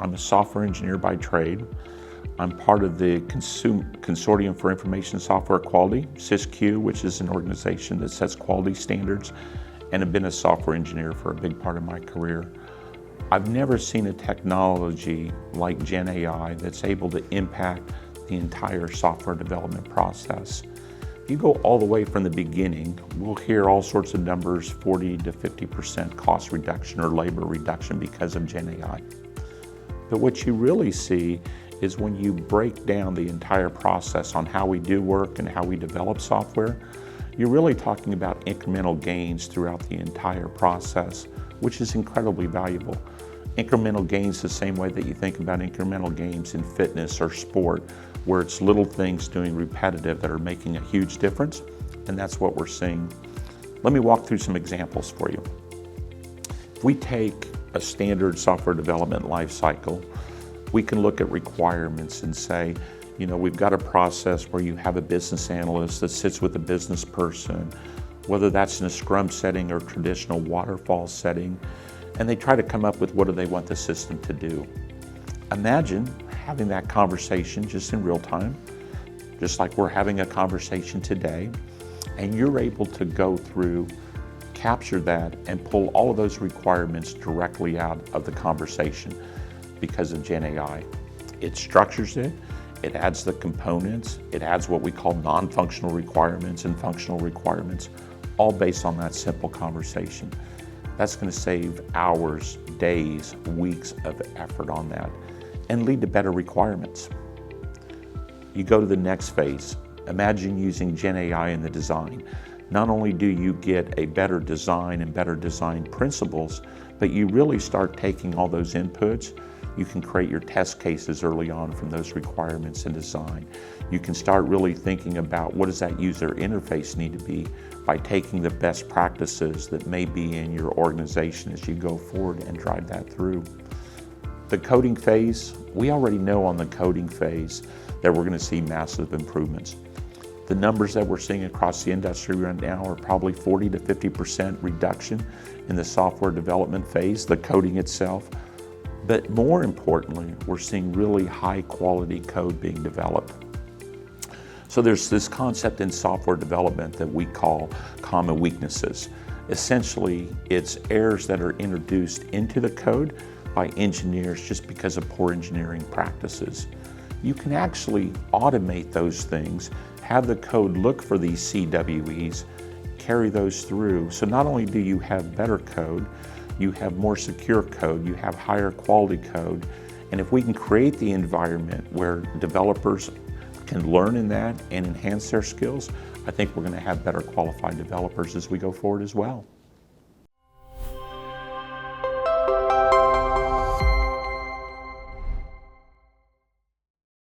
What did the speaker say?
I'm a software engineer by trade. I'm part of the Consortium for Information Software Quality, SysQ, which is an organization that sets quality standards, and have been a software engineer for a big part of my career. I've never seen a technology like GenAI that's able to impact the entire software development process. If you go all the way from the beginning, we'll hear all sorts of numbers, 40 to 50% cost reduction or labor reduction because of GenAI. But what you really see is when you break down the entire process on how we do work and how we develop software, you're really talking about incremental gains throughout the entire process, which is incredibly valuable. Incremental gains the same way that you think about incremental gains in fitness or sport, where it's little things doing repetitive that are making a huge difference, and that's what we're seeing. Let me walk through some examples for you. If we take a standard software development lifecycle, we can look at requirements and say, we've got a process where you have a business analyst that sits with a business person, whether that's in a Scrum setting or traditional waterfall setting, and they try to come up with what do they want the system to do. Imagine having that conversation just in real time, just like we're having a conversation today, and you're able to go through, capture that, and pull all of those requirements directly out of the conversation because of GenAI. It structures it, it adds the components, it adds what we call non-functional requirements and functional requirements, all based on that simple conversation. That's going to save hours, days, weeks of effort on that and lead to better requirements. You go to the next phase. Imagine using GenAI in the design. Not only do you get a better design and better design principles, but you really start taking all those inputs. You can create your test cases early on from those requirements in design. You can start really thinking about what does that user interface need to be by taking the best practices that may be in your organization as you go forward and drive that through. The coding phase, we already know on the coding phase that we're going to see massive improvements. The numbers that we're seeing across the industry right now are probably 40 to 50% reduction in the software development phase, the coding itself. But more importantly, we're seeing really high quality code being developed. So there's this concept in software development that we call common weaknesses. Essentially, it's errors that are introduced into the code by engineers just because of poor engineering practices. You can actually automate those things, have the code look for these CWEs, carry those through. So not only do you have better code, you have more secure code, you have higher quality code. And if we can create the environment where developers can learn in that and enhance their skills, I think we're going to have better qualified developers as we go forward as well.